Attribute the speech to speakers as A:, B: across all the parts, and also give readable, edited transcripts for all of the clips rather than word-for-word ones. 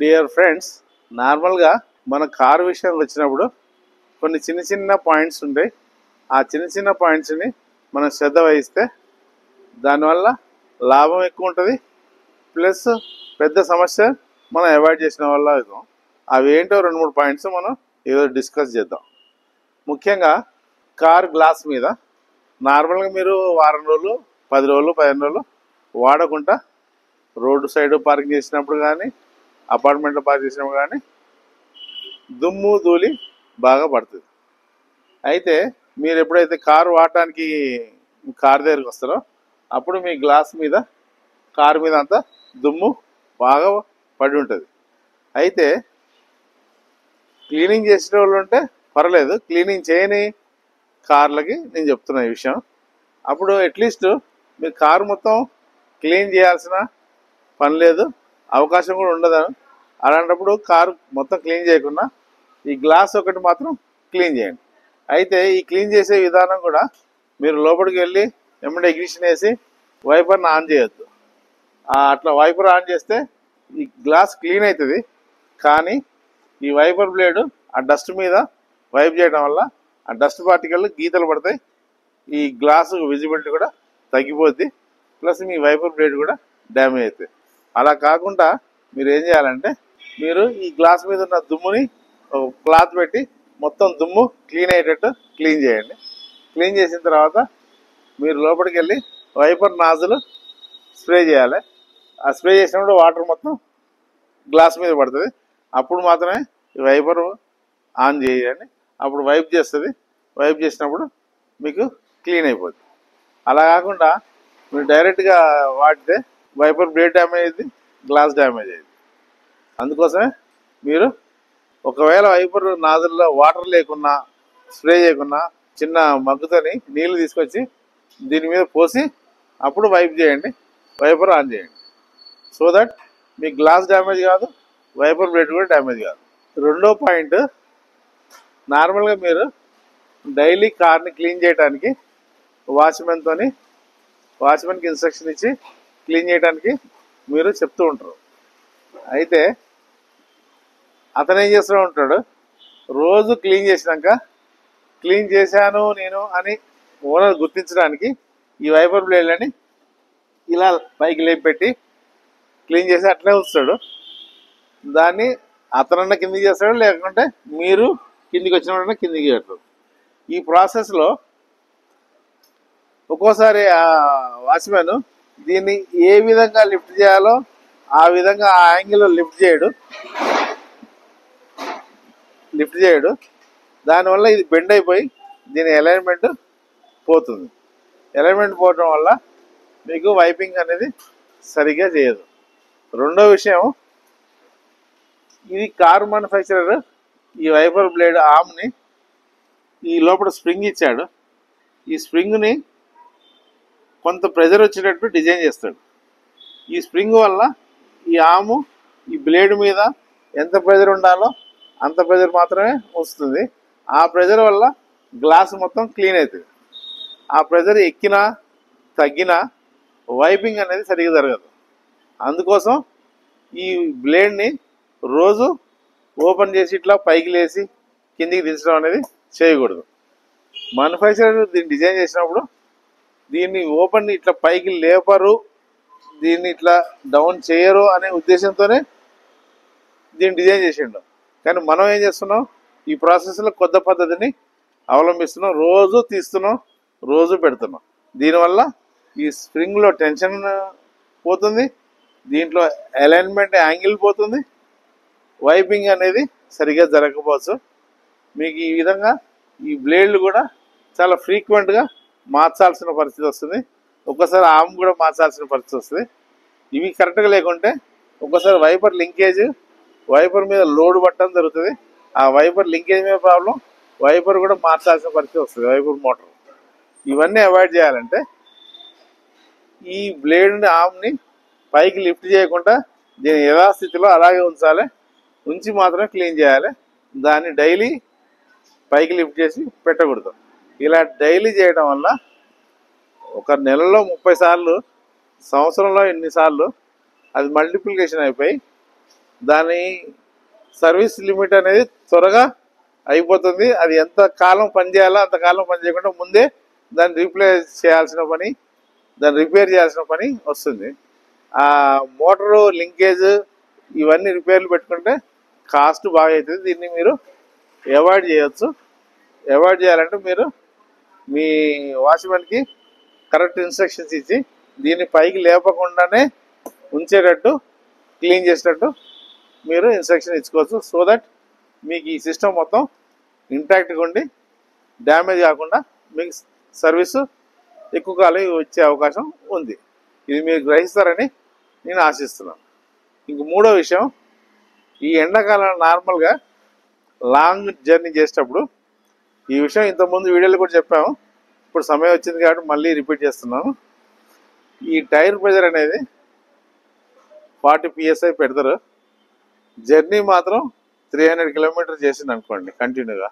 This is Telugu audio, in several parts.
A: డియర్ ఫ్రెండ్స్, నార్మల్గా మన కారు విషయం వచ్చినప్పుడు కొన్ని చిన్న చిన్న పాయింట్స్ ఉంటాయి. ఆ చిన్న చిన్న పాయింట్స్ని మనం శ్రద్ధ వహిస్తే దానివల్ల లాభం ఎక్కువ ఉంటుంది, ప్లస్ పెద్ద సమస్య మనం అవాయిడ్ చేసిన వల్ల అవుతాం. అవి ఏంటో 2-3 పాయింట్స్ మనం ఈరోజు డిస్కస్ చేద్దాం. ముఖ్యంగా కార్ గ్లాస్ మీద నార్మల్గా మీరు వారం రోజులు, 10 రోజులు, 15 రోజులు వాడకుండా రోడ్డు సైడ్ పార్క్ చేసినప్పుడు కానీ, అపార్ట్మెంట్లో పార్క్ చేసినప్పుడు కానీ దుమ్ము ధూళి బాగా పడుతుంది. అయితే మీరు ఎప్పుడైతే కారు వాడటానికి కారు దగ్గరికి వస్తారో అప్పుడు మీ గ్లాస్ మీద, కారు మీద అంతా దుమ్ము బాగా పడి ఉంటుంది. అయితే క్లీనింగ్ చేసిన వాళ్ళు ఉంటే పర్లేదు, క్లీనింగ్ చేయని కార్లకి నేను చెప్తున్నా ఈ విషయం. అప్పుడు అట్లీస్ట్ మీరు కారు మొత్తం క్లీన్ చేయాల్సిన పని లేదు, అవకాశం కూడా ఉండదు. అలాంటప్పుడు కారు మొత్తం క్లీన్ చేయకుండా ఈ గ్లాస్ ఒకటి మాత్రం క్లీన్ చేయండి. అయితే ఈ క్లీన్ చేసే విధానం కూడా మీరు లోపలికి వెళ్ళి ఎమ్మడే ఎగ్జిషన్ వేసి వైపర్ని ఆన్ చేయొద్దు. అట్లా వైపర్ ఆన్ చేస్తే ఈ గ్లాస్ క్లీన్ అవుతుంది, కానీ ఈ వైపర్ బ్లేడ్ ఆ డస్ట్ మీద వైప్ చేయడం వల్ల ఆ డస్ట్ పార్టికల్ గీతలు పడతాయి, ఈ గ్లాసు విజిబిలిటీ కూడా తగ్గిపోద్ది, ప్లస్ మీ వైపర్ బ్లేడ్ కూడా డ్యామేజ్ అవుతుంది. అలా కాకుండా మీరు ఏం చేయాలంటే, మీరు ఈ గ్లాస్ మీద ఉన్న దుమ్ముని క్లాత్ పెట్టి మొత్తం దుమ్ము క్లీన్ అయ్యేటట్టు క్లీన్ చేయండి. క్లీన్ చేసిన తర్వాత మీరు లోపలికి వెళ్ళి వైపర్ నాజులు స్ప్రే చేయాలి. ఆ స్ప్రే చేసినప్పుడు వాటర్ మొత్తం గ్లాస్ మీద పడుతుంది. అప్పుడు మాత్రమే ఈ వైపర్ ఆన్ చేయండి. అప్పుడు వైప్ చేస్తుంది. వైప్ చేసినప్పుడు మీకు క్లీన్ అయిపోద్ది. అలా కాకుండా మీరు డైరెక్ట్గా వాడితే వైపర్ బ్లేడ్ డ్యామేజ్ అయింది, గ్లాస్ డ్యామేజ్ అయింది. అందుకోసమే మీరు ఒకవేళ వైపర్ నాజుల్లో వాటర్ లేకున్నా, స్ప్రే చేయకున్నా, చిన్న మగ్గుతోని నీళ్లు తీసుకొచ్చి దీని మీద పోసి అప్పుడు వైప్ చేయండి, వైపర్ ఆన్ చేయండి. So that me glass damage కాదు, వైపర్ బ్లేడ్ కూడా డ్యామేజ్ కాదు. రెండో పాయింట్, నార్మల్గా మీరు డైలీ కార్ని క్లీన్ చేయడానికి వాచ్మెన్కి ఇన్స్ట్రక్షన్ ఇచ్చి క్లీన్ చేయడానికి మీరు చెప్తూ ఉంటారు. అయితే అతను ఏం చేస్తూ ఉంటాడు, రోజు క్లీన్ చేసినాక క్లీన్ చేశాను నేను అని ఓనర్ గుర్తించడానికి ఈ వైపర్ బ్లేడ్లని ఇలా పైకి లేపెట్టి క్లీన్ చేసి అట్లనే ఉంచుతాడు. దాన్ని అతనన్నా కిందికి చేస్తాడు, లేకుంటే మీరు కిందికి వచ్చినప్పుడన్నా కిందికి పెట్టారు. ఈ ప్రాసెస్లో ఒక్కోసారి ఆ వాచ్మెన్ దీన్ని ఏ విధంగా లిఫ్ట్ చేయాలో ఆ విధంగా ఆ యాంగిల్లో లిఫ్ట్ చేయడు. దానివల్ల ఇది బెండ్ అయిపోయి దీని అలైన్మెంట్ పోతుంది. అలైన్మెంట్ పోవడం వల్ల మీకు వైపింగ్ అనేది సరిగ్గా చేయదు. రెండో విషయం, ఇది కారు మ్యానుఫ్యాక్చరర్ ఈ వైపర్ బ్లేడ్ ఆర్మ్ని ఈ లోపల స్ప్రింగ్ ఇచ్చాడు. ఈ స్ప్రింగ్ని కొంత ప్రెజర్ వచ్చేటట్టు డిజైన్ చేస్తాడు. ఈ స్ప్రింగ్ వల్ల ఈ ఆర్మ్ ఈ బ్లేడ్ మీద ఎంత ప్రెజర్ ఉండాలో అంత ప్రెజర్ మాత్రమే వస్తుంది. ఆ ప్రెజర్ వల్ల గ్లాస్ మొత్తం క్లీన్ అవుతుంది. ఆ ప్రెజర్ ఎక్కినా తగ్గినా వైపింగ్ అనేది సరిగ్గా జరగదు. అందుకోసం ఈ బ్లేడ్ని రోజు ఓపెన్ చేసి ఇట్లా పైకి లేసి కిందికి దించడం అనేది చేయకూడదు. మ్యానుఫ్యాక్చరర్ దీన్ని డిజైన్ చేసినప్పుడు దీన్ని ఓపెన్ ఇట్లా పైకి లేపరు, దీన్ని ఇట్లా డౌన్ చేయరు అనే ఉద్దేశంతోనే దీన్ని డిజైన్ చేసిండు. కానీ మనం ఏం చేస్తున్నాం, ఈ ప్రాసెస్లో కొత్త పద్ధతిని అవలంబిస్తున్నాం. రోజు తీస్తున్నాం, రోజు పెడుతున్నాం. దీనివల్ల ఈ స్ప్రింగ్లో టెన్షన్ పోతుంది, దీంట్లో అలైన్మెంట్ యాంగిల్ పోతుంది, వైపింగ్ అనేది సరిగ్గా జరగకపోవచ్చు. మీకు ఈ విధంగా ఈ బ్లేడ్లు కూడా చాలా ఫ్రీక్వెంట్గా మార్చాల్సిన పరిస్థితి వస్తుంది. ఒక్కసారి ఆర్మ్ కూడా మార్చాల్సిన పరిస్థితి వస్తుంది. ఇవి కరెక్ట్గా లేకుంటే ఒక్కసారి వైపర్ లింకేజ్, వైపర్ మీద లోడ్ పట్టడం జరుగుతుంది. ఆ వైపర్ లింకేజ్ మీద ప్రాబ్లం, వైపర్ కూడా మార్చాల్సిన పరిస్థితి వస్తుంది, వైపర్ మోటార్. ఇవన్నీ అవాయిడ్ చేయాలంటే ఈ బ్లేడ్ని ఆర్మ్ని పైకి లిఫ్ట్ చేయకుండా దీని యథాస్థితిలో అలాగే ఉంచాలి, ఉంచి మాత్రమే క్లీన్ చేయాలి. దాన్ని డైలీ పైకి లిఫ్ట్ చేసి పెట్టకూడదు. ఇలా డైలీ చేయడం వల్ల ఒక నెలలో 30 సార్లు, సంవత్సరంలో ఎన్నిసార్లు అది మల్టిప్లికేషన్ అయిపోయి దాని సర్వీస్ లిమిట్ అనేది త్వరగా అయిపోతుంది. అది ఎంత కాలం పనిచేయాలో అంత కాలం పనిచేయకుండా ముందే దాన్ని రీప్లేస్ చేయాల్సిన పని, దాన్ని రిపేర్ చేయాల్సిన పని వస్తుంది. ఆ మోటారు లింకేజ్ ఇవన్నీ రిపేర్లు పెట్టుకుంటే కాస్ట్ బాగా అవుతుంది. దీన్ని మీరు అవాయిడ్ చేయొచ్చు. అవాయిడ్ చేయాలంటే మీరు మీ వాచ్మెన్కి కరెక్ట్ ఇన్స్ట్రక్షన్స్ ఇచ్చి దీన్ని పైకి లేపకుండానే ఉంచేటట్టు, క్లీన్ చేసేటట్టు మీరు ఇన్స్ట్రక్షన్ ఇచ్చుకోవచ్చు. సో దట్ మీకు ఈ సిస్టమ్ మొత్తం ఇంటాక్ట్గా ఉండి డ్యామేజ్ కాకుండా మీకు సర్వీసు ఎక్కువ కాలం వచ్చే అవకాశం ఉంది. ఇది మీరు గ్రహిస్తారని నేను ఆశిస్తున్నాను. ఇంక మూడో విషయం, ఈ ఎండాకాలం నార్మల్గా లాంగ్ జర్నీ చేసేటప్పుడు, ఈ విషయం ఇంతకుముందు వీడియోలో కూడా చెప్పాము, ఇప్పుడు సమయం వచ్చింది కాబట్టి మళ్ళీ రిపీట్ చేస్తున్నాను. ఈ టైర్ ప్రెజర్ అనేది 40 PSI పెడతారు. జర్నీ మాత్రం 300 కిలోమీటర్ చేసింది అనుకోండి కంటిన్యూగా.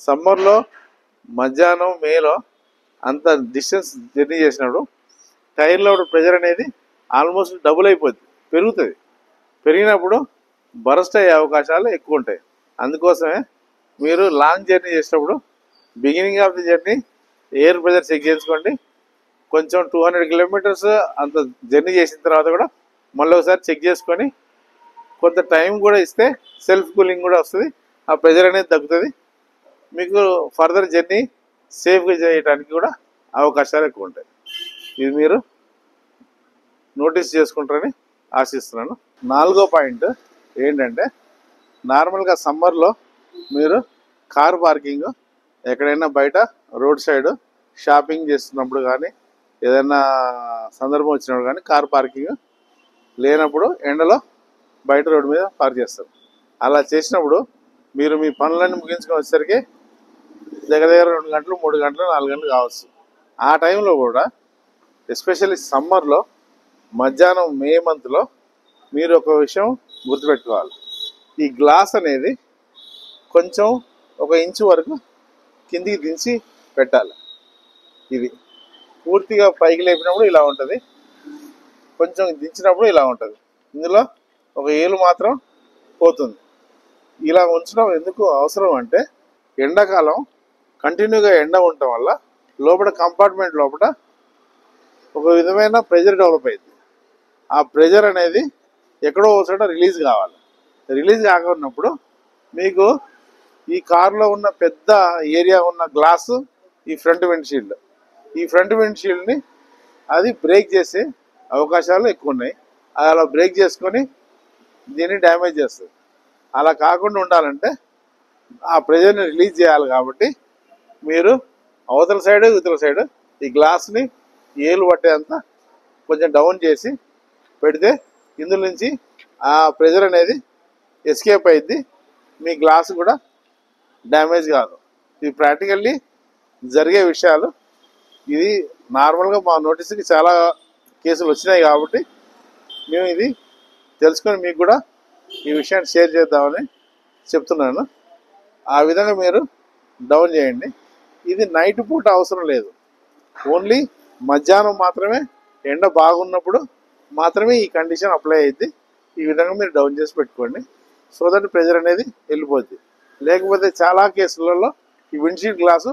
A: సమ్మర్లో మధ్యాహ్నం మేలో అంత డిస్టెన్స్ జర్నీ చేసినప్పుడు టైర్లో ప్రెజర్ అనేది ఆల్మోస్ట్ డబుల్ అయిపోద్ది, పెరుగుతుంది. పెరిగినప్పుడు బరస్ట్ అయ్యే అవకాశాలు ఎక్కువ ఉంటాయి. అందుకోసమే మీరు లాంగ్ జర్నీ చేసేటప్పుడు beginning of the journey air pressure check చేసుకోండి. కొంచెం 200 కిలోమీటర్స్ అంత జర్నీ చేసిన తర్వాత కూడా మళ్ళీ ఒకసారి చెక్ చేసుకొని కొంత టైం కూడా ఇస్తే సెల్ఫ్ కూలింగ్ కూడా వస్తుంది, ఆ ప్రెజర్ అనేది తగ్గుతుంది. మీకు ఫర్దర్ జర్నీ సేఫ్గా చేయడానికి కూడా అవకాశాలు ఎక్కువ ఉంటాయి. ఇది మీరు నోటీస్ చేసుకుంటారని ఆశిస్తున్నాను. నాలుగో పాయింట్ ఏంటంటే, నార్మల్గా సమ్మర్లో మీరు కార్ పార్కింగ్ ఎక్కడైనా బయట రోడ్ సైడ్ షాపింగ్ చేస్తున్నప్పుడు కానీ ఏదైనా సందర్భం వచ్చినప్పుడు కానీ కార్ పార్కింగ్ లేనప్పుడు ఎండలో బయట రోడ్డు మీద పార్క్ చేస్తారు. అలా చేసినప్పుడు మీరు మీ పనులన్నీ ముగించుకొని వచ్చేసరికి దగ్గర 2 గంటలు 3 గంటలు 4 గంటలు కావచ్చు. ఆ టైంలో కూడా ఎస్పెషల్లీ సమ్మర్లో మధ్యాహ్నం మే మంత్లో మీరు ఒక విషయం గుర్తుపెట్టుకోవాలి. ఈ గ్లాస్ అనేది కొంచెం 1 ఇంచు వరకు కిందికి దించి పెట్టాలి. ఇది పూర్తిగా పైకి లేపినప్పుడు ఇలా ఉంటుంది, కొంచెం దించినప్పుడు ఇలా ఉంటుంది. ఇందులో ఒక ఏలు మాత్రం పోతుంది. ఇలా ఉంచడం ఎందుకు అవసరం అంటే, ఎండాకాలం కంటిన్యూగా ఎండ ఉండటం వల్ల లోపల కంపార్ట్మెంట్ లోపల ఒక విధమైన ప్రెజర్ డెవలప్ అయింది. ఆ ప్రెజర్ అనేది ఎక్కడో ఒకసారి రిలీజ్ కావాలి. రిలీజ్ కాకున్నప్పుడు మీకు ఈ కారులో ఉన్న పెద్ద ఏరియా ఉన్న గ్లాసు ఈ ఫ్రంట్ విండ్షీల్డ్, ఈ ఫ్రంట్ విండ్షీల్డ్ని అది బ్రేక్ చేసే అవకాశాలు ఎక్కువ ఉన్నాయి. అలా బ్రేక్ చేసుకొని దీన్ని డ్యామేజ్ చేస్తుంది. అలా కాకుండా ఉండాలంటే ఆ ప్రెజర్ని రిలీజ్ చేయాలి. కాబట్టి మీరు అవతల సైడ్ ఇవతల సైడ్ ఈ గ్లాస్ని ఏలు పట్టేంత కొంచెం డౌన్ చేసి పెడితే ఇందులో నుంచి ఆ ప్రెజర్ అనేది ఎస్కేప్ అయ్యిద్ది, మీ గ్లాస్ కూడా డ్యామేజ్ కాదు. ఇది ప్రాక్టికల్లీ జరిగే విషయాలు. ఇది నార్మల్గా మా నోటీస్కి చాలా కేసులు వచ్చినాయి కాబట్టి మేము ఇది తెలుసుకొని మీకు కూడా ఈ విషయాన్ని షేర్ చేద్దామని చెప్తున్నాను. ఆ విధంగా మీరు డౌన్ చేయండి. ఇది నైట్ పూట అవసరం లేదు, ఓన్లీ మధ్యాహ్నం మాత్రమే, ఎండ బాగున్నప్పుడు మాత్రమే ఈ కండిషన్ అప్లై అయ్యింది. ఈ విధంగా మీరు డౌన్ చేసి పెట్టుకోండి, సో దట్ ప్రెజర్ అనేది వెళ్ళిపోద్ది. లేకపోతే చాలా కేసులలో ఈ విండ్షీల్డ్ గ్లాసు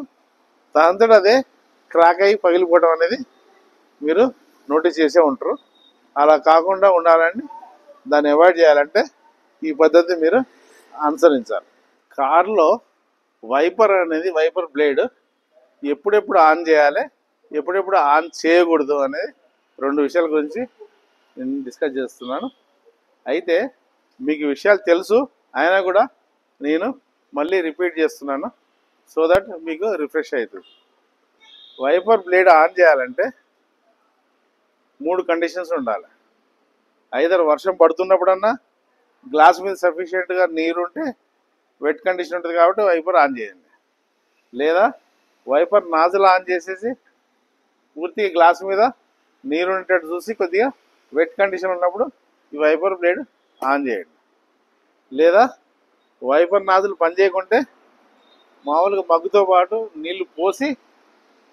A: దాంతో అదే క్రాక్ అయ్యి పగిలిపోవడం అనేది మీరు నోటీస్ చేసే ఉంటారు. అలా కాకుండా ఉండాలని, దాన్ని అవాయిడ్ చేయాలంటే ఈ పద్ధతి మీరు అనుసరించాలి. కారులో వైపర్ అనేది, వైపర్ బ్లేడ్ ఎప్పుడెప్పుడు ఆన్ చేయాలి, ఎప్పుడెప్పుడు ఆన్ చేయకూడదు అనేది 2 విషయాల గురించి నేను డిస్కస్ చేస్తున్నాను. అయితే మీకు విషయాలు తెలుసు అయినా కూడా నేను మళ్ళీ రిపీట్ చేస్తున్నాను, సో దట్ మీకు రిఫ్రెష్ అవుతుంది. వైపర్ బ్లేడ్ ఆన్ చేయాలంటే 3 కండిషన్స్ ఉండాలి. ఐదర్ వర్షం పడుతున్నప్పుడన్నా, గ్లాస్ మీద సఫిషియెంట్గా నీరు ఉంటే, వెట్ కండిషన్ ఉంటుంది కాబట్టి వైపర్ ఆన్ చేయండి. లేదా వైపర్ నాజల్ ఆన్ చేసేసి పూర్తిగా గ్లాస్ మీద నీరు ఉండేటట్టు చూసి కొద్దిగా వెట్ కండిషన్ ఉన్నప్పుడు ఈ వైపర్ బ్లేడ్ ఆన్ చేయండి. లేదా వైపర్ నాజులు పనిచేయకుంటే మామూలుగా మగ్గుతో పాటు నీళ్లు పోసి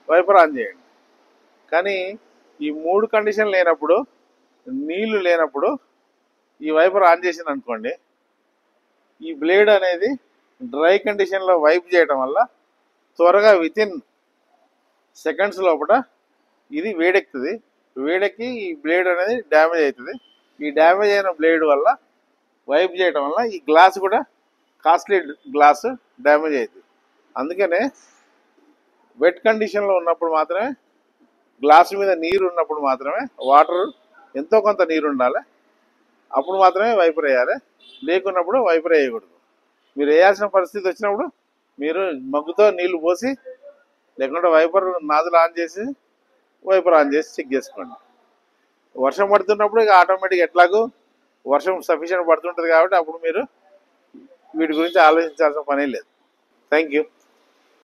A: వైపర్ ఆన్ చేయండి. కానీ ఈ 3 కండిషన్ లేనప్పుడు, నీళ్లు లేనప్పుడు ఈ వైపర్ ఆన్ చేసింది అనుకోండి, ఈ బ్లేడ్ అనేది డ్రై కండిషన్లో వైప్ చేయడం వల్ల త్వరగా వితిన్ సెకండ్స్ లోపల ఇది వేడెక్కుతుంది. వేడెక్కి ఈ బ్లేడ్ అనేది డ్యామేజ్ అవుతుంది. ఈ డ్యామేజ్ అయిన బ్లేడ్ వల్ల వైప్ చేయడం వల్ల ఈ గ్లాస్ కూడా కాస్ట్లీ గ్లాస్ డ్యామేజ్ అవుతుంది. అందుకనే వెట్ కండిషన్లో ఉన్నప్పుడు మాత్రమే, గ్లాస్ మీద నీరు ఉన్నప్పుడు మాత్రమే, వాటర్ ఎంతో కొంత నీరు ఉండాలి, అప్పుడు మాత్రమే వైపర్ వేయాలి. లేకున్నప్పుడు వైపర్ వేయకూడదు. మీరు వేయాల్సిన పరిస్థితి వచ్చినప్పుడు మీరు మగ్గుతో నీళ్లు పోసి, లేకుంటే వైపర్ నాజులు ఆన్ చేసి వైపర్ ఆన్ చేసి చెక్ చేసుకోండి. వర్షం పడుతున్నప్పుడు ఇక ఆటోమేటిక్ ఎట్లాగో వర్షం సఫిషియెంట్ పడుతుంటుంది కాబట్టి అప్పుడు మీరు వీటి గురించి ఆలోచించాల్సిన పనే లేదు. Thank you.